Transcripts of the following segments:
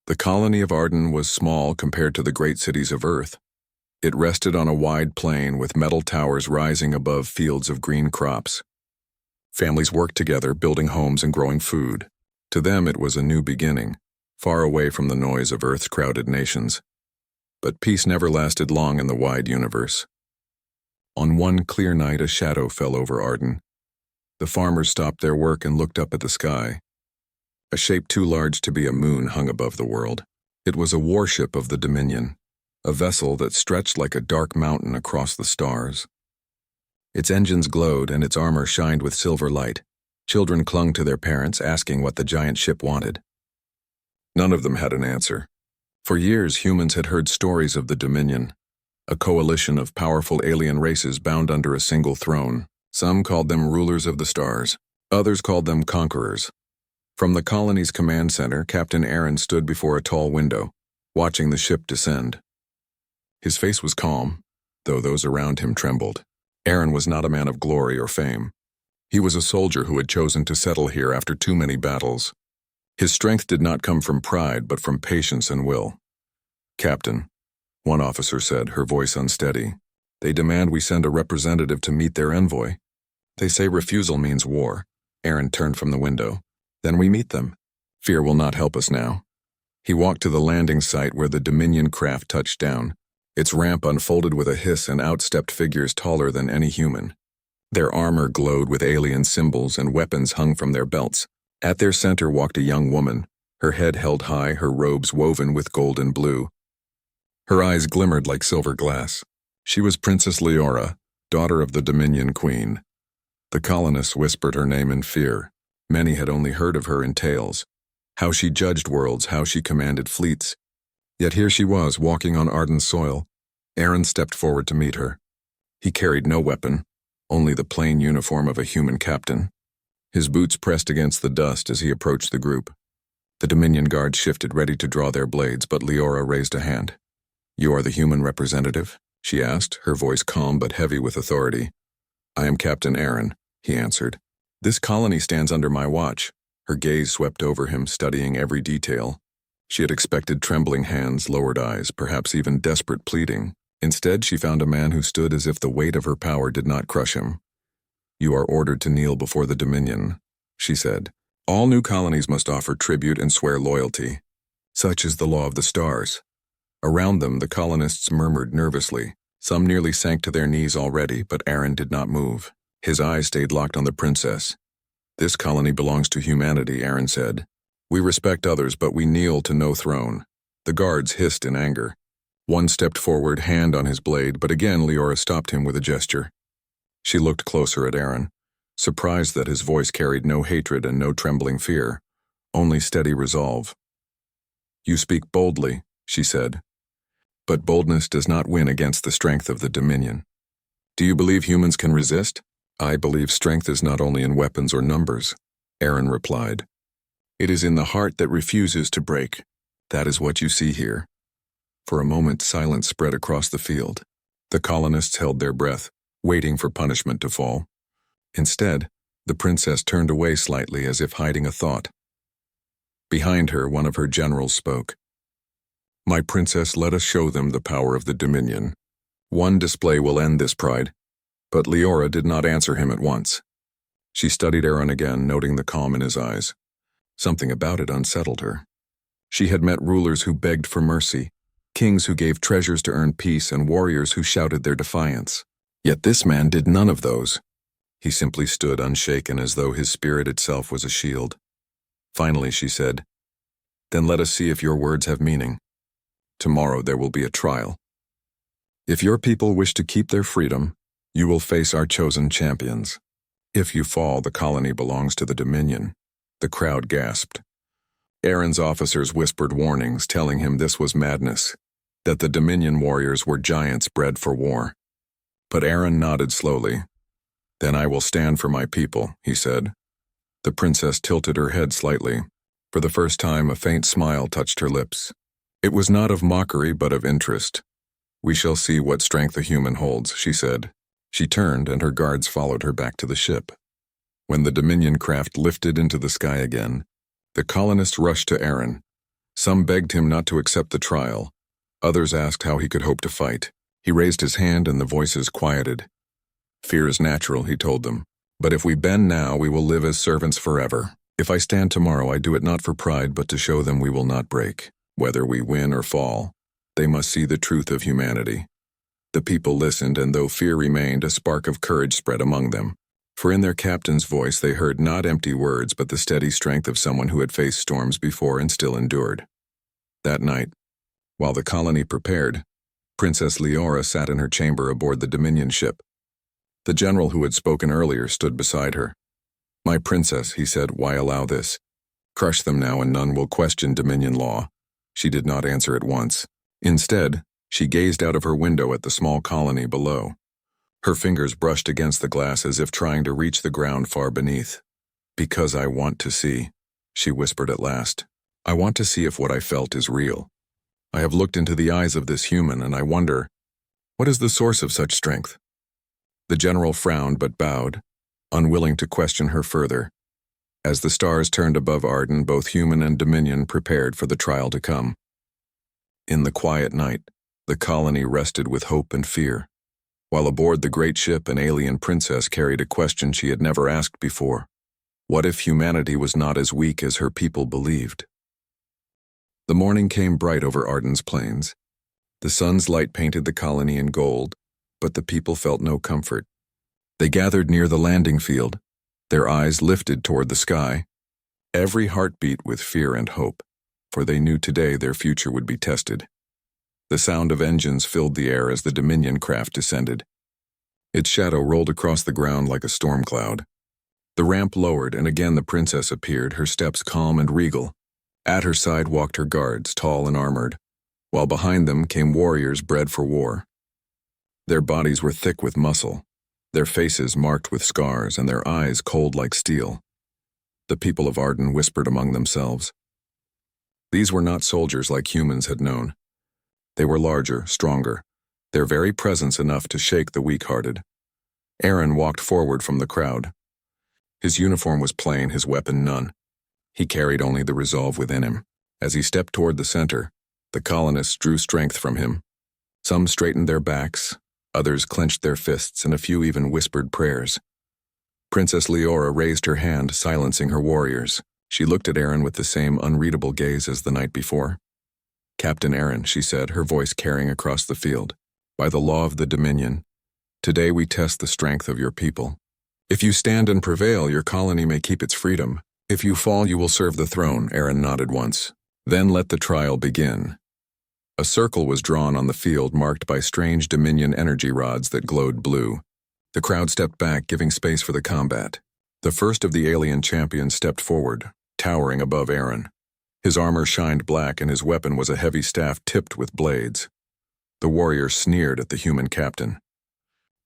The colony of Arden was small compared to the great cities of Earth. It rested on a wide plain with metal towers rising above fields of green crops. Families worked together, building homes and growing food. To them it was a new beginning, far away from the noise of Earth's crowded nations. But peace never lasted long in the wide universe. On one clear night, a shadow fell over Arden. The farmers stopped their work and looked up at the sky. A shape too large to be a moon hung above the world. It was a warship of the Dominion, a vessel that stretched like a dark mountain across the stars. Its engines glowed and its armor shined with silver light. Children clung to their parents, asking what the giant ship wanted. None of them had an answer. For years, humans had heard stories of the Dominion, a coalition of powerful alien races bound under a single throne. Some called them rulers of the stars. Others called them conquerors. From the colony's command center, Captain Aaron stood before a tall window, watching the ship descend. His face was calm, though those around him trembled. Aaron was not a man of glory or fame. He was a soldier who had chosen to settle here after too many battles. His strength did not come from pride, but from patience and will. "Captain," one officer said, her voice unsteady, "they demand we send a representative to meet their envoy. They say refusal means war." Aaron turned from the window. "Then we meet them. Fear will not help us now." He walked to the landing site where the Dominion craft touched down. Its ramp unfolded with a hiss and outstepped figures taller than any human. Their armor glowed with alien symbols and weapons hung from their belts. At their center walked a young woman, her head held high, her robes woven with gold and blue. Her eyes glimmered like silver glass. She was Princess Leora, daughter of the Dominion Queen. The colonists whispered her name in fear. Many had only heard of her in tales, how she judged worlds, how she commanded fleets. Yet here she was, walking on Arden's soil. Aaron stepped forward to meet her. He carried no weapon, only the plain uniform of a human captain. His boots pressed against the dust as he approached the group. The Dominion guards shifted, ready to draw their blades, but Leora raised a hand. "You are the human representative?" she asked, her voice calm but heavy with authority. "I am Captain Aaron," he answered. "This colony stands under my watch." Her gaze swept over him, studying every detail. She had expected trembling hands, lowered eyes, perhaps even desperate pleading. Instead, she found a man who stood as if the weight of her power did not crush him. "You are ordered to kneel before the Dominion," she said. "All new colonies must offer tribute and swear loyalty. Such is the law of the stars." Around them, the colonists murmured nervously. Some nearly sank to their knees already, but Aaron did not move. His eyes stayed locked on the princess. "This colony belongs to humanity," Aaron said. "We respect others, but we kneel to no throne." The guards hissed in anger. One stepped forward, hand on his blade, but again Leora stopped him with a gesture. She looked closer at Aaron, surprised that his voice carried no hatred and no trembling fear, only steady resolve. "You speak boldly," she said, "but boldness does not win against the strength of the Dominion. Do you believe humans can resist?" "I believe strength is not only in weapons or numbers," Aaron replied. "It is in the heart that refuses to break. That is what you see here." For a moment, silence spread across the field. The colonists held their breath, waiting for punishment to fall. Instead, the princess turned away slightly as if hiding a thought. Behind her, one of her generals spoke. "My princess, let us show them the power of the Dominion. One display will end this pride." But Leora did not answer him at once. She studied Aaron again, noting the calm in his eyes. Something about it unsettled her. She had met rulers who begged for mercy, kings who gave treasures to earn peace, and warriors who shouted their defiance. Yet this man did none of those. He simply stood unshaken, as though his spirit itself was a shield. Finally, she said, "Then let us see if your words have meaning. Tomorrow there will be a trial. If your people wish to keep their freedom, you will face our chosen champions. If you fall, the colony belongs to the Dominion." The crowd gasped. Aaron's officers whispered warnings, telling him this was madness, that the Dominion warriors were giants bred for war. But Aaron nodded slowly. "Then I will stand for my people," he said. The princess tilted her head slightly. For the first time, a faint smile touched her lips. It was not of mockery, but of interest. "We shall see what strength a human holds," she said. She turned, and her guards followed her back to the ship. When the Dominion craft lifted into the sky again, the colonists rushed to Aaron. Some begged him not to accept the trial. Others asked how he could hope to fight. He raised his hand and the voices quieted. "Fear is natural," he told them. "But if we bend now, we will live as servants forever. If I stand tomorrow, I do it not for pride, but to show them we will not break. Whether we win or fall, they must see the truth of humanity." The people listened, and though fear remained, a spark of courage spread among them. For in their captain's voice they heard not empty words, but the steady strength of someone who had faced storms before and still endured. That night, while the colony prepared, Princess Leora sat in her chamber aboard the Dominion ship. The general who had spoken earlier stood beside her. "My princess," he said, "why allow this? Crush them now and none will question Dominion law." She did not answer at once. Instead, she gazed out of her window at the small colony below. Her fingers brushed against the glass as if trying to reach the ground far beneath. "Because I want to see," she whispered at last. "I want to see if what I felt is real. I have looked into the eyes of this human, and I wonder, what is the source of such strength?" The general frowned but bowed, unwilling to question her further. As the stars turned above Arden, both human and Dominion prepared for the trial to come. In the quiet night, the colony rested with hope and fear, while aboard the great ship an alien princess carried a question she had never asked before. What if humanity was not as weak as her people believed? The morning came bright over Arden's plains. The sun's light painted the colony in gold, but the people felt no comfort. They gathered near the landing field, their eyes lifted toward the sky, every heartbeat with fear and hope, for they knew today their future would be tested. The sound of engines filled the air as the Dominion craft descended. Its shadow rolled across the ground like a storm cloud. The ramp lowered, and again the princess appeared, her steps calm and regal. At her side walked her guards, tall and armored, while behind them came warriors bred for war. Their bodies were thick with muscle, their faces marked with scars, and their eyes cold like steel. The people of Arden whispered among themselves. These were not soldiers like humans had known. They were larger, stronger, their very presence enough to shake the weak-hearted. Aaron walked forward from the crowd. His uniform was plain, his weapon none. He carried only the resolve within him. As he stepped toward the center, the colonists drew strength from him. Some straightened their backs, others clenched their fists, and a few even whispered prayers. Princess Leora raised her hand, silencing her warriors. She looked at Aaron with the same unreadable gaze as the night before. "Captain Aaron," she said, her voice carrying across the field, "by the law of the Dominion, today we test the strength of your people. If you stand and prevail, your colony may keep its freedom. If you fall, you will serve the throne." Aaron nodded once. "Then let the trial begin." A circle was drawn on the field marked by strange Dominion energy rods that glowed blue. The crowd stepped back, giving space for the combat. The first of the alien champions stepped forward, towering above Aaron. His armor shined black, and his weapon was a heavy staff tipped with blades. The warrior sneered at the human captain.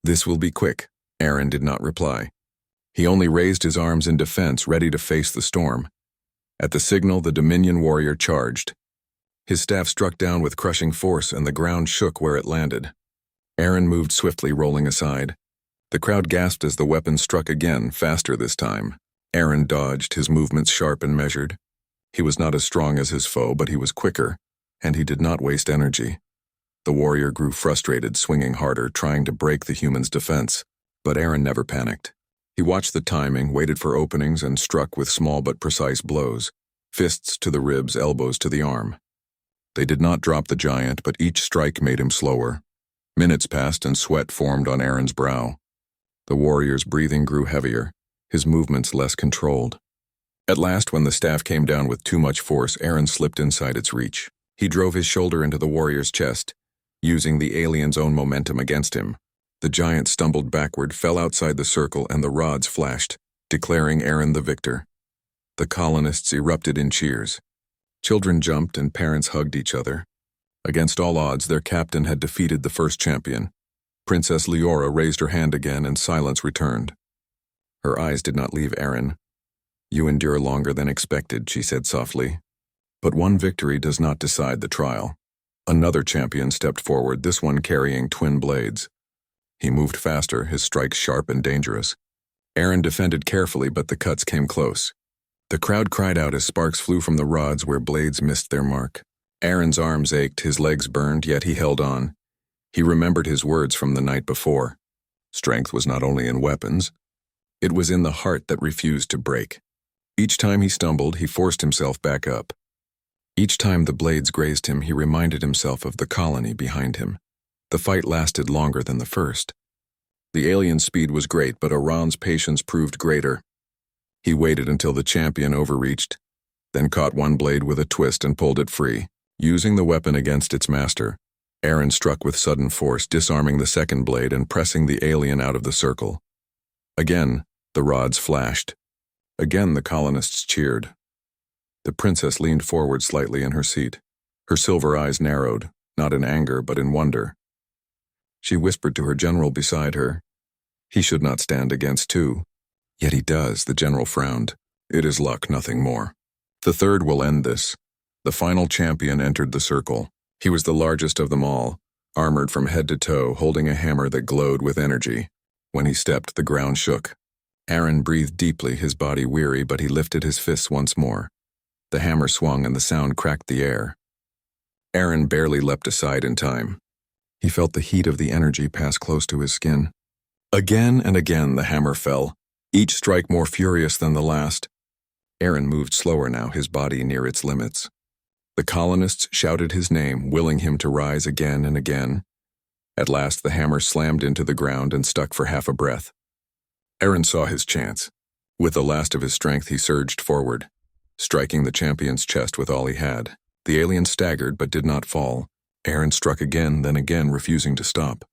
"This will be quick." Aaron did not reply. He only raised his arms in defense, ready to face the storm. At the signal, the Dominion warrior charged. His staff struck down with crushing force, and the ground shook where it landed. Aaron moved swiftly, rolling aside. The crowd gasped as the weapon struck again, faster this time. Aaron dodged, his movements sharp and measured. He was not as strong as his foe, but he was quicker, and he did not waste energy. The warrior grew frustrated, swinging harder, trying to break the human's defense. But Aaron never panicked. He watched the timing, waited for openings, and struck with small but precise blows, fists to the ribs, elbows to the arm. They did not drop the giant, but each strike made him slower. Minutes passed, and sweat formed on Aaron's brow. The warrior's breathing grew heavier, his movements less controlled. At last, when the staff came down with too much force, Aaron slipped inside its reach. He drove his shoulder into the warrior's chest, using the alien's own momentum against him. The giant stumbled backward, fell outside the circle, and the rods flashed, declaring Aaron the victor. The colonists erupted in cheers. Children jumped and parents hugged each other. Against all odds, their captain had defeated the first champion. Princess Leora raised her hand again, and silence returned. Her eyes did not leave Aaron. "You endure longer than expected," she said softly. "But one victory does not decide the trial." Another champion stepped forward, this one carrying twin blades. He moved faster, his strikes sharp and dangerous. Aaron defended carefully, but the cuts came close. The crowd cried out as sparks flew from the rods where blades missed their mark. Aaron's arms ached, his legs burned, yet he held on. He remembered his words from the night before. Strength was not only in weapons, it was in the heart that refused to break. Each time he stumbled, he forced himself back up. Each time the blades grazed him, he reminded himself of the colony behind him. The fight lasted longer than the first. The alien's speed was great, but Oran's patience proved greater. He waited until the champion overreached, then caught one blade with a twist and pulled it free. Using the weapon against its master, Aaron struck with sudden force, disarming the second blade and pressing the alien out of the circle. Again, the rods flashed. Again, the colonists cheered. The princess leaned forward slightly in her seat. Her silver eyes narrowed, not in anger but in wonder. She whispered to her general beside her, "He should not stand against two." "Yet he does," the general frowned. "It is luck, nothing more. The third will end this." The final champion entered the circle. He was the largest of them all, armored from head to toe, holding a hammer that glowed with energy. When he stepped, the ground shook. Aaron breathed deeply, his body weary, but he lifted his fists once more. The hammer swung and the sound cracked the air. Aaron barely leapt aside in time. He felt the heat of the energy pass close to his skin. Again and again the hammer fell, each strike more furious than the last. Aaron moved slower now, his body near its limits. The colonists shouted his name, willing him to rise again and again. At last the hammer slammed into the ground and stuck for half a breath. Aaron saw his chance. With the last of his strength he surged forward, striking the champion's chest with all he had. The alien staggered but did not fall. Aaron struck again, then again, refusing to stop.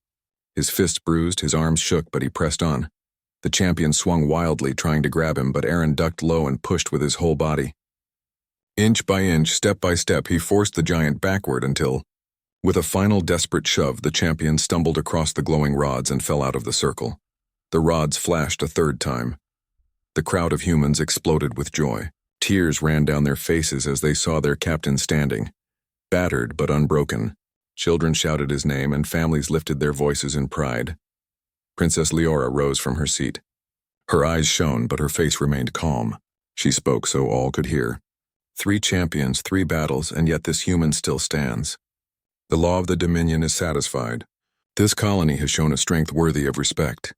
His fists bruised, his arms shook, but he pressed on. The champion swung wildly, trying to grab him, but Aaron ducked low and pushed with his whole body. Inch by inch, step by step, he forced the giant backward until, with a final desperate shove, the champion stumbled across the glowing rods and fell out of the circle. The rods flashed a third time. The crowd of humans exploded with joy. Tears ran down their faces as they saw their captain standing, battered but unbroken. Children shouted his name and families lifted their voices in pride. Princess Leora rose from her seat. Her eyes shone, but her face remained calm. She spoke so all could hear. 3 champions, 3 battles, and yet this human still stands. The law of the Dominion is satisfied. This colony has shown a strength worthy of respect.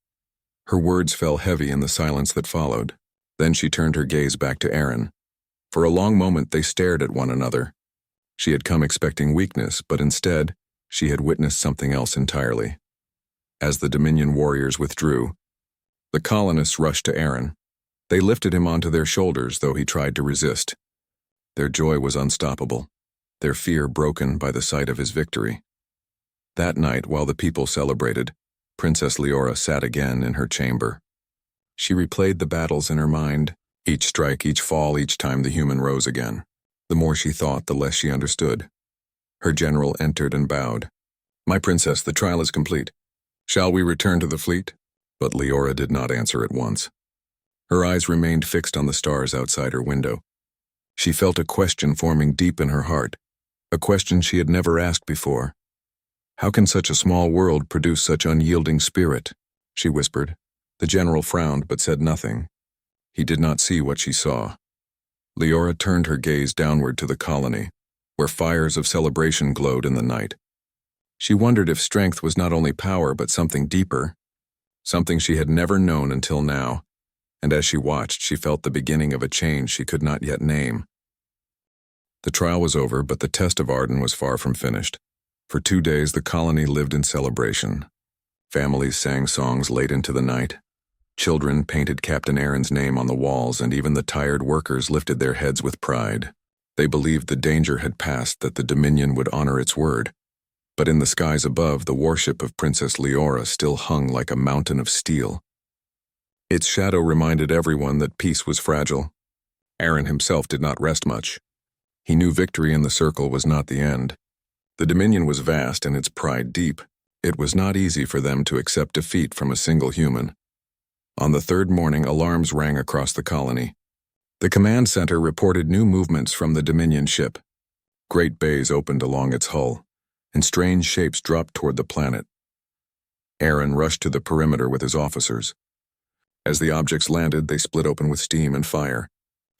Her words fell heavy in the silence that followed. Then she turned her gaze back to Aaron. For a long moment they stared at one another. She had come expecting weakness, but instead, she had witnessed something else entirely. As the Dominion warriors withdrew, the colonists rushed to Aaron. They lifted him onto their shoulders, though he tried to resist. Their joy was unstoppable, their fear broken by the sight of his victory. That night, while the people celebrated, Princess Leora sat again in her chamber. She replayed the battles in her mind, each strike, each fall, each time the human rose again. The more she thought, the less she understood. Her general entered and bowed. "My princess, the trial is complete. Shall we return to the fleet?" But Leora did not answer at once. Her eyes remained fixed on the stars outside her window. She felt a question forming deep in her heart, a question she had never asked before. "How can such a small world produce such unyielding spirit?" she whispered. The general frowned but said nothing. He did not see what she saw. Leora turned her gaze downward to the colony, where fires of celebration glowed in the night. She wondered if strength was not only power but something deeper, something she had never known until now, and as she watched, she felt the beginning of a change she could not yet name. The trial was over, but the test of Arden was far from finished. For 2 days, the colony lived in celebration. Families sang songs late into the night. Children painted Captain Aaron's name on the walls, and even the tired workers lifted their heads with pride. They believed the danger had passed, that the Dominion would honor its word. But in the skies above, the warship of Princess Leora still hung like a mountain of steel. Its shadow reminded everyone that peace was fragile. Aaron himself did not rest much. He knew victory in the circle was not the end. The Dominion was vast and its pride deep. It was not easy for them to accept defeat from a single human. On the 3rd morning, alarms rang across the colony. The command center reported new movements from the Dominion ship. Great bays opened along its hull, and strange shapes dropped toward the planet. Aaron rushed to the perimeter with his officers. As the objects landed, they split open with steam and fire.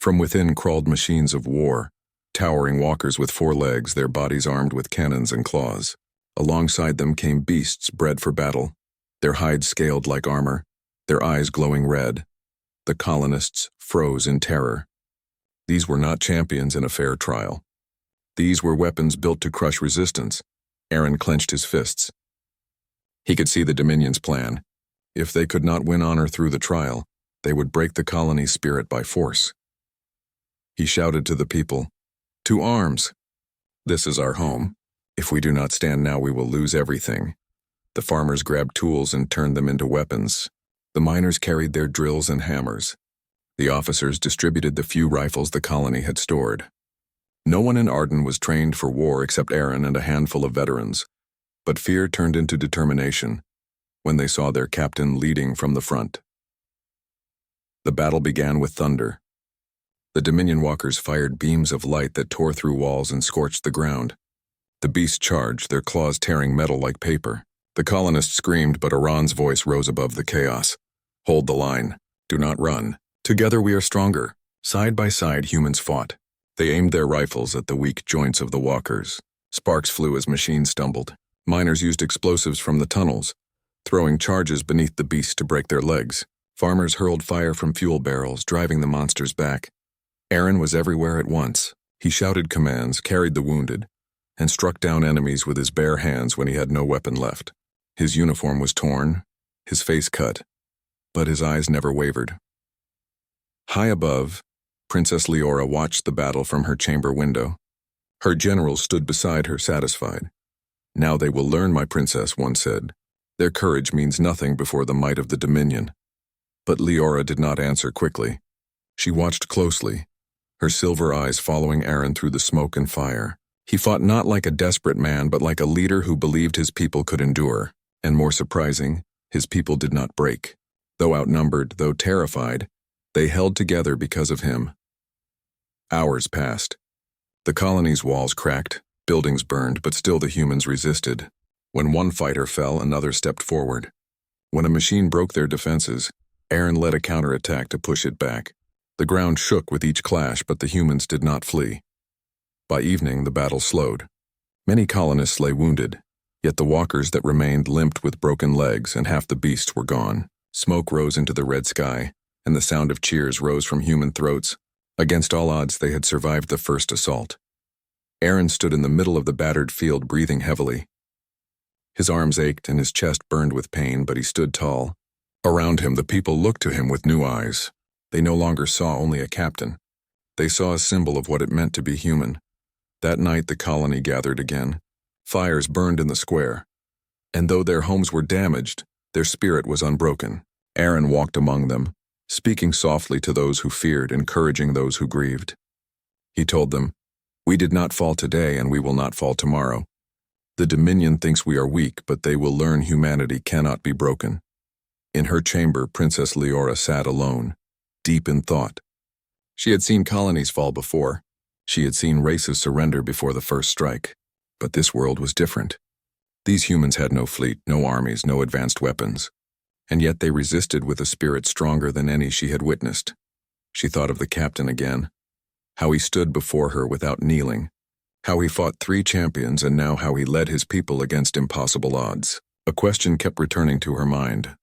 From within crawled machines of war, towering walkers with 4 legs, their bodies armed with cannons and claws. Alongside them came beasts bred for battle, their hides scaled like armor, their eyes glowing red. The colonists froze in terror. These were not champions in a fair trial. These were weapons built to crush resistance. Aaron clenched his fists. He could see the Dominion's plan. If they could not win honor through the trial, they would break the colony's spirit by force. He shouted to the people, "To arms! This is our home. If we do not stand now, we will lose everything." The farmers grabbed tools and turned them into weapons. The miners carried their drills and hammers. The officers distributed the few rifles the colony had stored. No one in Arden was trained for war except Aaron and a handful of veterans, but fear turned into determination when they saw their captain leading from the front. The battle began with thunder. The Dominion walkers fired beams of light that tore through walls and scorched the ground. The beasts charged, their claws tearing metal like paper. The colonists screamed, but Iran's voice rose above the chaos. "Hold the line. Do not run. Together we are stronger." Side by side, humans fought. They aimed their rifles at the weak joints of the walkers. Sparks flew as machines stumbled. Miners used explosives from the tunnels, throwing charges beneath the beasts to break their legs. Farmers hurled fire from fuel barrels, driving the monsters back. Aaron was everywhere at once. He shouted commands, carried the wounded, and struck down enemies with his bare hands when he had no weapon left. His uniform was torn, his face cut, but his eyes never wavered. High above, Princess Leora watched the battle from her chamber window. Her generals stood beside her, satisfied. "Now they will learn, my princess," one said. "Their courage means nothing before the might of the Dominion." But Leora did not answer quickly. She watched closely, her silver eyes following Aaron through the smoke and fire. He fought not like a desperate man, but like a leader who believed his people could endure. And more surprising, his people did not break. Though outnumbered, though terrified, they held together because of him. Hours passed. The colony's walls cracked, buildings burned, but still the humans resisted. When one fighter fell, another stepped forward. When a machine broke their defenses, Aaron led a counterattack to push it back. The ground shook with each clash, but the humans did not flee. By evening, the battle slowed. Many colonists lay wounded, yet the walkers that remained limped with broken legs, and half the beasts were gone. Smoke rose into the red sky, and the sound of cheers rose from human throats. Against all odds, they had survived the first assault. Aaron stood in the middle of the battered field, breathing heavily. His arms ached and his chest burned with pain, but he stood tall. Around him, the people looked to him with new eyes. They no longer saw only a captain. They saw a symbol of what it meant to be human. That night, the colony gathered again. Fires burned in the square. And though their homes were damaged, their spirit was unbroken. Aaron walked among them, speaking softly to those who feared, encouraging those who grieved. He told them, "We did not fall today, and we will not fall tomorrow. The Dominion thinks we are weak, but they will learn humanity cannot be broken." In her chamber, Princess Leora sat alone, deep in thought. She had seen colonies fall before. She had seen races surrender before the first strike. But this world was different. These humans had no fleet, no armies, no advanced weapons. And yet they resisted with a spirit stronger than any she had witnessed. She thought of the captain again, how he stood before her without kneeling, how he fought 3 champions, and now how he led his people against impossible odds. A question kept returning to her mind.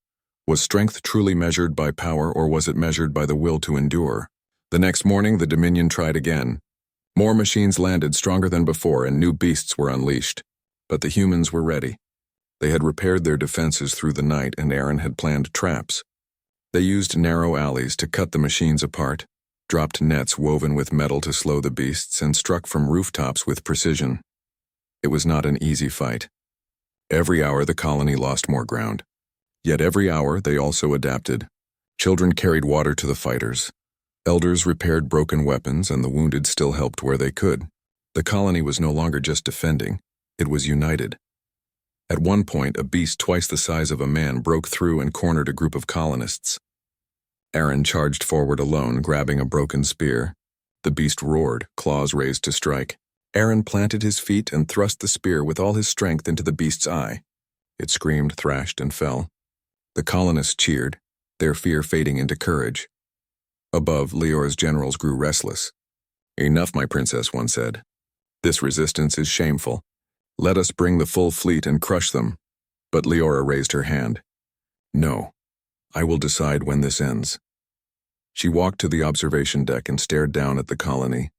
Was strength truly measured by power, or was it measured by the will to endure? The next morning, the Dominion tried again. More machines landed, stronger than before, and new beasts were unleashed. But the humans were ready. They had repaired their defenses through the night, and Aaron had planned traps. They used narrow alleys to cut the machines apart, dropped nets woven with metal to slow the beasts, and struck from rooftops with precision. It was not an easy fight. Every hour the colony lost more ground. Yet every hour they also adapted. Children carried water to the fighters. Elders repaired broken weapons, and the wounded still helped where they could. The colony was no longer just defending, it was united. At one point, a beast twice the size of a man broke through and cornered a group of colonists. Aaron charged forward alone, grabbing a broken spear. The beast roared, claws raised to strike. Aaron planted his feet and thrust the spear with all his strength into the beast's eye. It screamed, thrashed, and fell. The colonists cheered, their fear fading into courage. Above, Leora's generals grew restless. "Enough, my princess," one said. "This resistance is shameful. Let us bring the full fleet and crush them." But Leora raised her hand. "No, I will decide when this ends." She walked to the observation deck and stared down at the colony.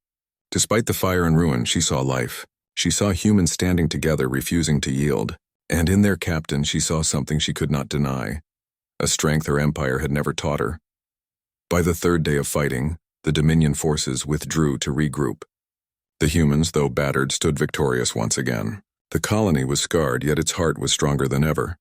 Despite the fire and ruin, she saw life. She saw humans standing together, refusing to yield. And in their captain, she saw something she could not deny, a strength her empire had never taught her. By the third day of fighting, the Dominion forces withdrew to regroup. The humans, though battered, stood victorious once again. The colony was scarred, yet its heart was stronger than ever.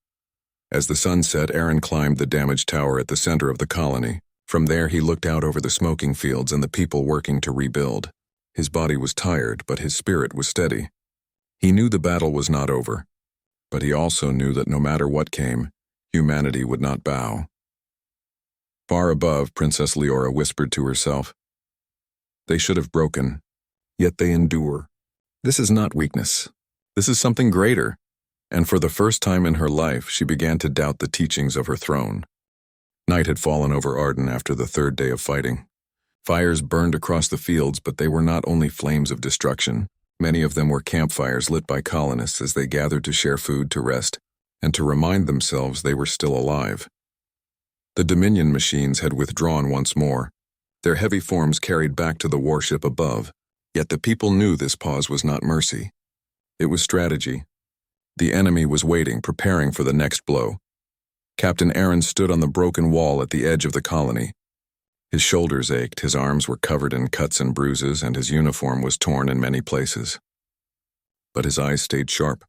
As the sun set, Aaron climbed the damaged tower at the center of the colony. From there, he looked out over the smoking fields and the people working to rebuild. His body was tired, but his spirit was steady. He knew the battle was not over, but he also knew that no matter what came, humanity would not bow. Far above, Princess Leora whispered to herself, "They should have broken, yet they endure. This is not weakness. This is something greater." And for the first time in her life, she began to doubt the teachings of her throne. Night had fallen over Arden after the third day of fighting. Fires burned across the fields, but they were not only flames of destruction. Many of them were campfires lit by colonists as they gathered to share food, to rest, and to remind themselves they were still alive. The Dominion machines had withdrawn once more, their heavy forms carried back to the warship above, yet the people knew this pause was not mercy. It was strategy. The enemy was waiting, preparing for the next blow. Captain Aaron stood on the broken wall at the edge of the colony. His shoulders ached, his arms were covered in cuts and bruises, and his uniform was torn in many places. But his eyes stayed sharp.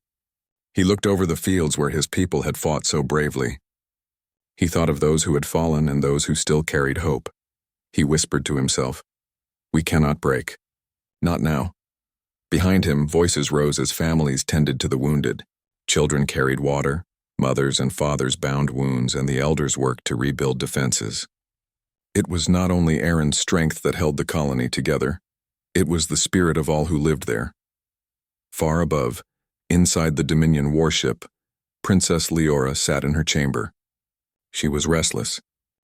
He looked over the fields where his people had fought so bravely. He thought of those who had fallen and those who still carried hope. He whispered to himself, "We cannot break. Not now." Behind him, voices rose as families tended to the wounded. Children carried water, mothers and fathers bound wounds, and the elders worked to rebuild defenses. It was not only Aaron's strength that held the colony together, it was the spirit of all who lived there. Far above, inside the Dominion warship, Princess Leora sat in her chamber. She was restless.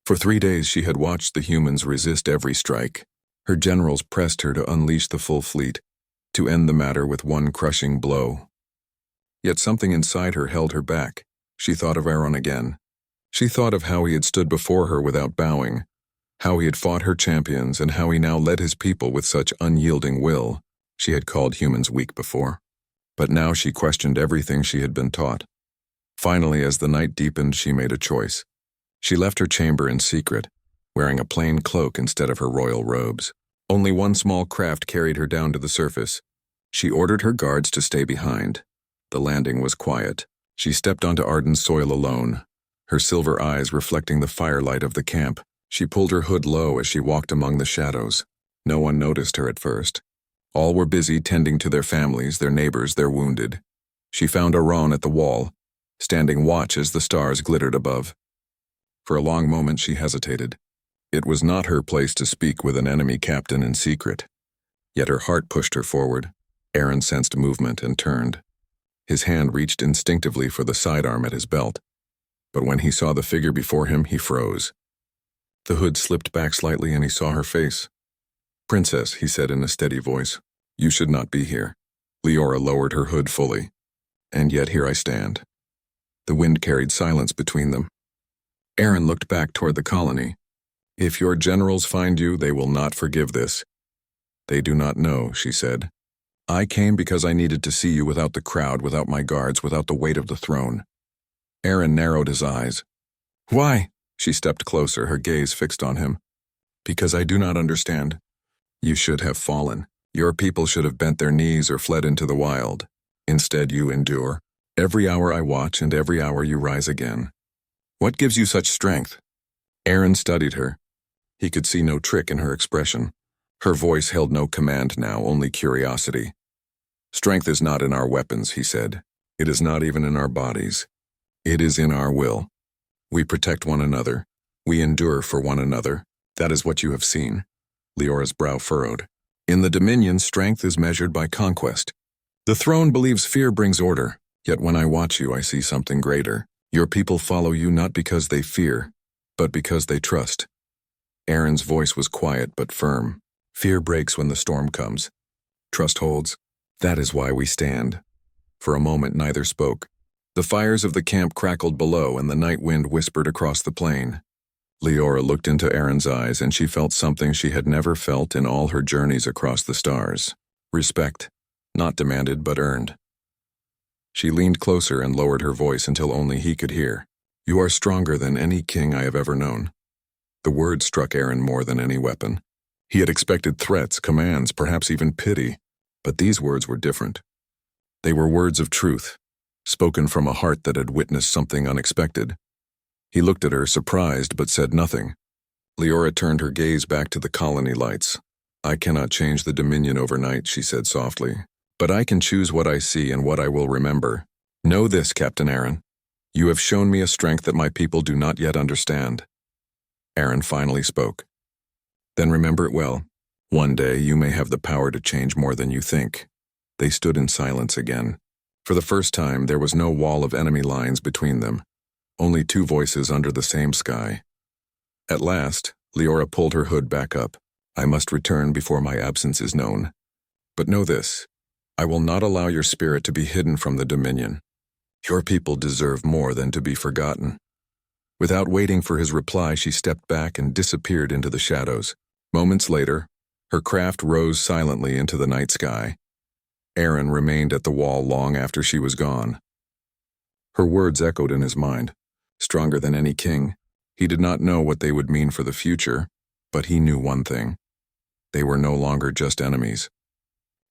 For 3 days she had watched the humans resist every strike. Her generals pressed her to unleash the full fleet, to end the matter with one crushing blow. Yet something inside her held her back. She thought of Aaron again. She thought of how he had stood before her without bowing, how he had fought her champions, and how he now led his people with such unyielding will. She had called humans weak before, but now she questioned everything she had been taught. Finally, as the night deepened, she made a choice. She left her chamber in secret, wearing a plain cloak instead of her royal robes. Only one small craft carried her down to the surface. She ordered her guards to stay behind. The landing was quiet. She stepped onto Arden's soil alone, her silver eyes reflecting the firelight of the camp. She pulled her hood low as she walked among the shadows. No one noticed her at first. All were busy tending to their families, their neighbors, their wounded. She found Aaron at the wall, standing watch as the stars glittered above. For a long moment she hesitated. It was not her place to speak with an enemy captain in secret. Yet her heart pushed her forward. Aaron sensed movement and turned. His hand reached instinctively for the sidearm at his belt. But when he saw the figure before him, he froze. The hood slipped back slightly and he saw her face. "Princess," he said in a steady voice, "you should not be here." Leora lowered her hood fully. "And yet here I stand." The wind carried silence between them. Aaron looked back toward the colony. "If your generals find you, they will not forgive this." "They do not know," she said. "I came because I needed to see you without the crowd, without my guards, without the weight of the throne." Aaron narrowed his eyes. "Why?" She stepped closer, her gaze fixed on him. "Because I do not understand. You should have fallen. Your people should have bent their knees or fled into the wild. Instead, you endure. Every hour I watch, and every hour you rise again. What gives you such strength?" Aaron studied her. He could see no trick in her expression. Her voice held no command now, only curiosity. "Strength is not in our weapons," he said. "It is not even in our bodies. It is in our will. We protect one another. We endure for one another. That is what you have seen." Leora's brow furrowed. "In the Dominion, strength is measured by conquest. The throne believes fear brings order, yet when I watch you, I see something greater. Your people follow you not because they fear, but because they trust. Aaron's voice was quiet but firm. Fear breaks when the storm comes. Trust holds. That is why we stand. For a moment neither spoke. The fires of the camp crackled below and the night wind whispered across the plain. Leora looked into Aaron's eyes and she felt something she had never felt in all her journeys across the stars. Respect, not demanded but earned. She leaned closer and lowered her voice until only he could hear. You are stronger than any king I have ever known. The words struck Aaron more than any weapon. He had expected threats, commands, perhaps even pity, but these words were different. They were words of truth, spoken from a heart that had witnessed something unexpected. He looked at her, surprised, but said nothing. Leora turned her gaze back to the colony lights. I cannot change the Dominion overnight, she said softly, but I can choose what I see and what I will remember. Know this, Captain Aaron. You have shown me a strength that my people do not yet understand. Aaron finally spoke. Then remember it well. One day you may have the power to change more than you think. They stood in silence again. For the first time, there was no wall of enemy lines between them. Only two voices under the same sky. At last, Leora pulled her hood back up. I must return before my absence is known. But know this, I will not allow your spirit to be hidden from the Dominion. Your people deserve more than to be forgotten. Without waiting for his reply, she stepped back and disappeared into the shadows. Moments later, her craft rose silently into the night sky. Aaron remained at the wall long after she was gone. Her words echoed in his mind, stronger than any king. He did not know what they would mean for the future, but he knew one thing. They were no longer just enemies.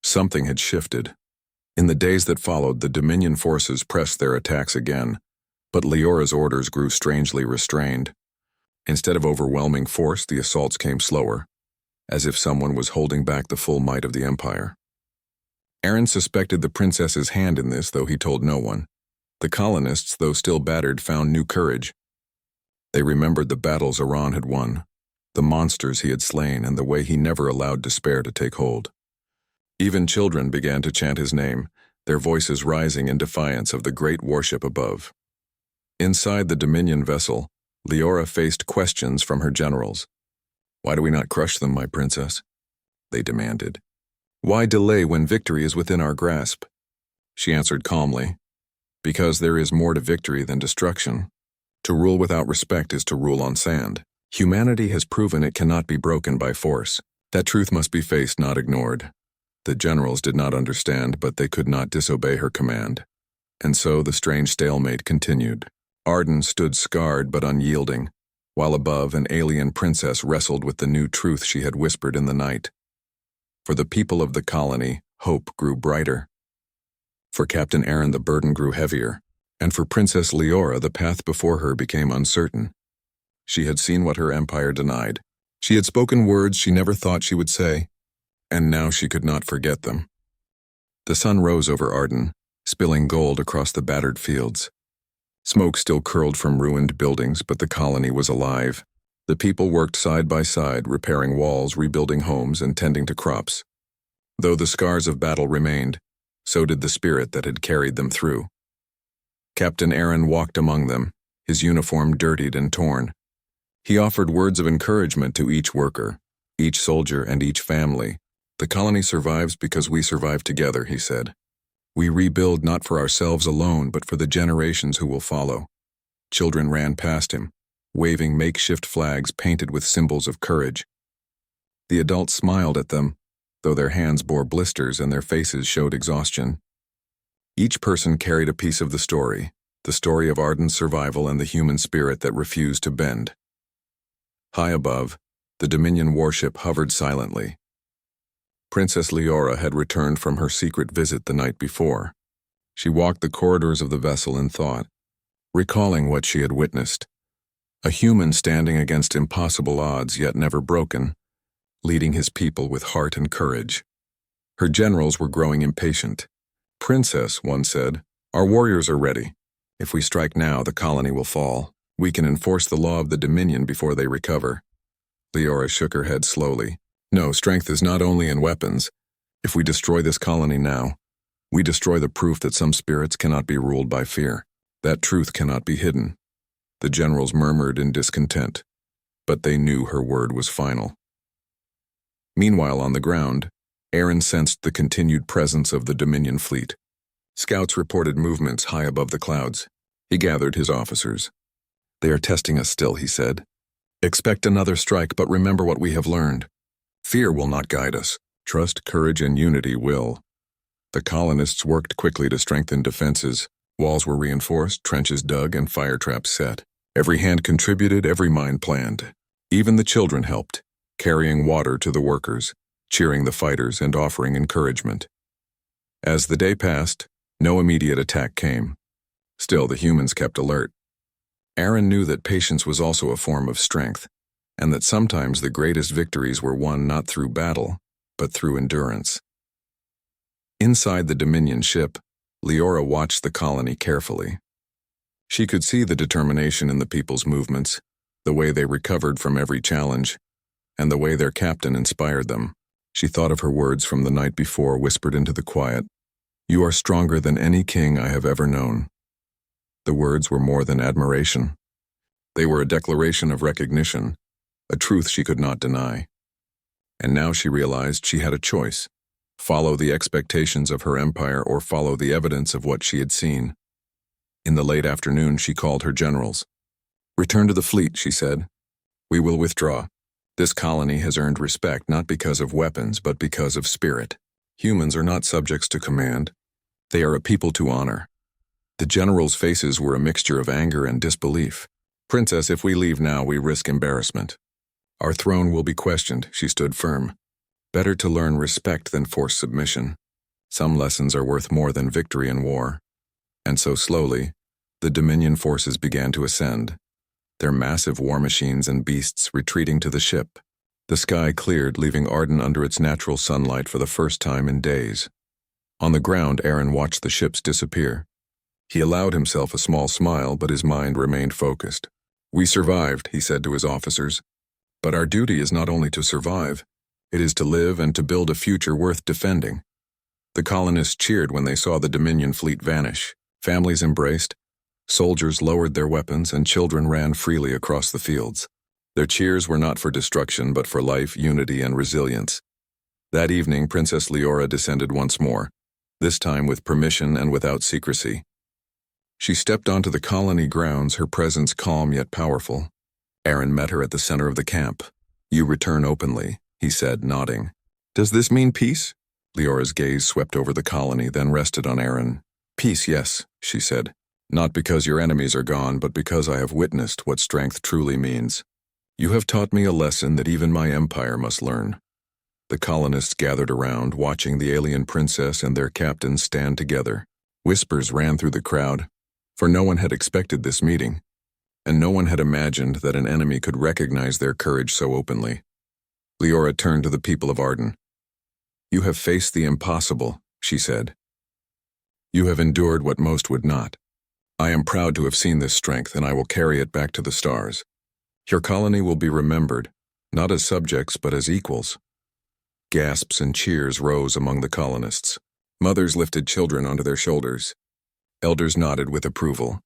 Something had shifted. In the days that followed, the Dominion forces pressed their attacks again, but Leora's orders grew strangely restrained. Instead of overwhelming force, the assaults came slower, as if someone was holding back the full might of the Empire. Aaron suspected the princess's hand in this, though he told no one. The colonists, though still battered, found new courage. They remembered the battles Iran had won, the monsters he had slain, and the way he never allowed despair to take hold. Even children began to chant his name, their voices rising in defiance of the great warship above. Inside the Dominion vessel, Leora faced questions from her generals. Why do we not crush them, my princess? They demanded. Why delay when victory is within our grasp? She answered calmly. Because there is more to victory than destruction. To rule without respect is to rule on sand. Humanity has proven it cannot be broken by force. That truth must be faced, not ignored. The generals did not understand, but they could not disobey her command. And so the strange stalemate continued. Arden stood scarred but unyielding, while above an alien princess wrestled with the new truth she had whispered in the night. For the people of the colony, hope grew brighter. For Captain Aaron, the burden grew heavier, and for Princess Leora, the path before her became uncertain. She had seen what her empire denied. She had spoken words she never thought she would say, and now she could not forget them. The sun rose over Arden, spilling gold across the battered fields. Smoke still curled from ruined buildings, but the colony was alive. The people worked side by side, repairing walls, rebuilding homes, and tending to crops. Though the scars of battle remained, so did the spirit that had carried them through. Captain Aaron walked among them, his uniform dirtied and torn. He offered words of encouragement to each worker, each soldier, and each family. The colony survives because we survive together, he said. We rebuild not for ourselves alone, but for the generations who will follow. Children ran past him, waving makeshift flags painted with symbols of courage. The adults smiled at them, though their hands bore blisters and their faces showed exhaustion. Each person carried a piece of the story of Arden's survival and the human spirit that refused to bend. High above, the Dominion warship hovered silently. Princess Leora had returned from her secret visit the night before. She walked the corridors of the vessel in thought, recalling what she had witnessed. A human standing against impossible odds, yet never broken, leading his people with heart and courage. Her generals were growing impatient. Princess, one said, our warriors are ready. If we strike now, the colony will fall. We can enforce the law of the Dominion before they recover. Leora shook her head slowly. No, strength is not only in weapons. If we destroy this colony now, we destroy the proof that some spirits cannot be ruled by fear. That truth cannot be hidden. The generals murmured in discontent. but they knew her word was final. Meanwhile, on the ground, Aaron sensed the continued presence of the Dominion fleet. Scouts reported movements high above the clouds. He gathered his officers. "They are testing us still," he said. "Expect another strike, but remember what we have learned. Fear will not guide us. Trust, courage, and unity will." The colonists worked quickly to strengthen defenses. Walls were reinforced, trenches dug, and fire traps set. Every hand contributed, every mind planned. Even the children helped, carrying water to the workers, cheering the fighters, and offering encouragement. As the day passed, no immediate attack came. Still, the humans kept alert. Aaron knew that patience was also a form of strength, and that sometimes the greatest victories were won not through battle, but through endurance. Inside the Dominion ship, Leora watched the colony carefully. She could see the determination in the people's movements, the way they recovered from every challenge, and the way their captain inspired them. She thought of her words from the night before, whispered into the quiet. "You are stronger than any king I have ever known." The words were more than admiration. They were a declaration of recognition, a truth she could not deny. And now she realized she had a choice: follow the expectations of her empire or follow the evidence of what she had seen. In the late afternoon, she called her generals. "Return to the fleet," she said. "We will withdraw. This colony has earned respect not because of weapons, but because of spirit. Humans are not subjects to command. They are a people to honor." The generals' faces were a mixture of anger and disbelief. "Princess, if we leave now, we risk embarrassment. Our throne will be questioned," she stood firm. "Better to learn respect than force submission. Some lessons are worth more than victory in war." And so slowly, the Dominion forces began to ascend, their massive war machines and beasts retreating to the ship. The sky cleared, leaving Arden under its natural sunlight for the first time in days. On the ground, Aaron watched the ships disappear. He allowed himself a small smile, but his mind remained focused. "We survived," he said to his officers. "But our duty is not only to survive, it is to live and to build a future worth defending." The colonists cheered when they saw the Dominion fleet vanish. Families embraced, soldiers lowered their weapons, and children ran freely across the fields. Their cheers were not for destruction, but for life, unity, and resilience. That evening, Princess Leora descended once more, this time with permission and without secrecy. She stepped onto the colony grounds, her presence calm yet powerful. Aaron met her at the center of the camp. "You return openly," he said, nodding. "Does this mean peace?" Leora's gaze swept over the colony, then rested on Aaron. "Peace, yes," she said. "Not because your enemies are gone, but because I have witnessed what strength truly means. You have taught me a lesson that even my empire must learn." The colonists gathered around, watching the alien princess and their captain stand together. Whispers ran through the crowd, for no one had expected this meeting, and no one had imagined that an enemy could recognize their courage so openly. Leora turned to the people of Arden. "You have faced the impossible," she said. "You have endured what most would not. I am proud to have seen this strength, and I will carry it back to the stars. Your colony will be remembered, not as subjects, but as equals." Gasps and cheers rose among the colonists. Mothers lifted children onto their shoulders. Elders nodded with approval.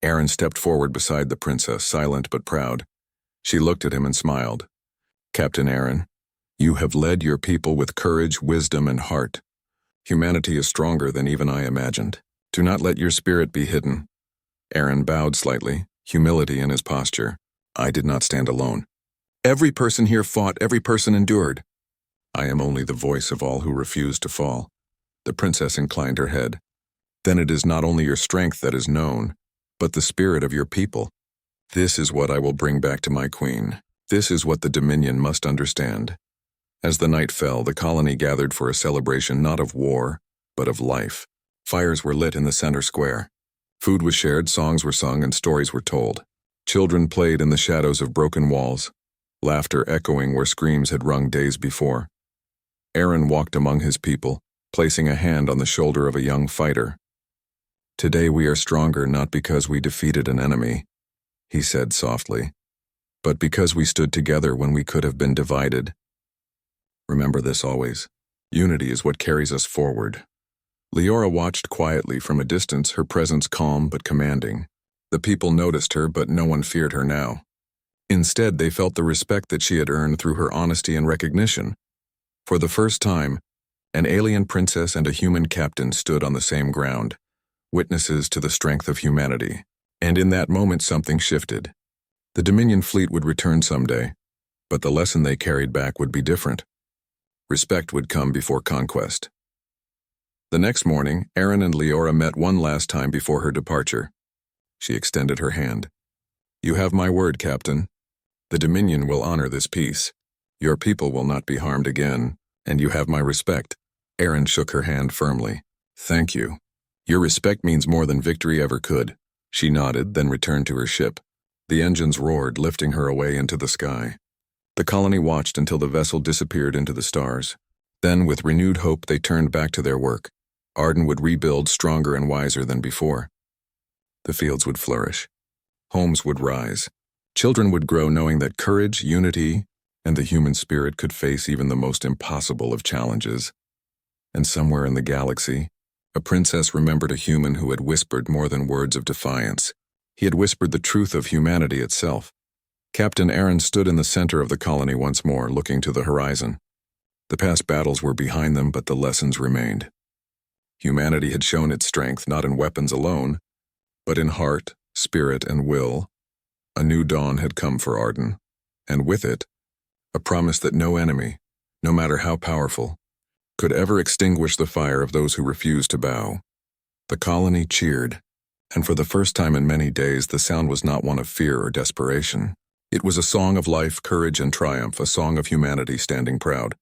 Aaron stepped forward beside the princess, silent but proud. She looked at him and smiled. "Captain Aaron, you have led your people with courage, wisdom, and heart. Humanity is stronger than even I imagined. Do not let your spirit be hidden." Aaron bowed slightly, humility in his posture. "I did not stand alone. Every person here fought, every person endured. I am only the voice of all who refused to fall." The princess inclined her head. "Then it is not only your strength that is known, but the spirit of your people. This is what I will bring back to my queen. This is what the Dominion must understand." As the night fell, the colony gathered for a celebration not of war, but of life. Fires were lit in the center square. Food was shared, songs were sung, and stories were told. Children played in the shadows of broken walls, laughter echoing where screams had rung days before. Aaron walked among his people, placing a hand on the shoulder of a young fighter. "Today we are stronger not because we defeated an enemy," he said softly, "but because we stood together when we could have been divided. Remember this always. Unity is what carries us forward." Leora watched quietly from a distance, her presence calm but commanding. The people noticed her, but no one feared her now. Instead, they felt the respect that she had earned through her honesty and recognition. For the first time, an alien princess and a human captain stood on the same ground, witnesses to the strength of humanity. And in that moment, something shifted. The Dominion fleet would return someday, but the lesson they carried back would be different. Respect would come before conquest. The next morning, Erin and Leora met one last time before her departure. She extended her hand. "You have my word, Captain. The Dominion will honor this peace. Your people will not be harmed again, and you have my respect." Erin shook her hand firmly. "Thank you. Your respect means more than victory ever could." She nodded, then returned to her ship. The engines roared, lifting her away into the sky. The colony watched until the vessel disappeared into the stars. Then, with renewed hope, they turned back to their work. Arden would rebuild stronger and wiser than before. The fields would flourish. Homes would rise. Children would grow knowing that courage, unity, and the human spirit could face even the most impossible of challenges. And somewhere in the galaxy, a princess remembered a human who had whispered more than words of defiance. He had whispered the truth of humanity itself. Captain Erin stood in the center of the colony once more, looking to the horizon. The past battles were behind them, but the lessons remained. Humanity had shown its strength not in weapons alone, but in heart, spirit, and will. A new dawn had come for Arden, and with it, a promise that no enemy, no matter how powerful, could ever extinguish the fire of those who refused to bow. The colony cheered, and for the first time in many days, the sound was not one of fear or desperation. It was a song of life, courage, and triumph, a song of humanity standing proud.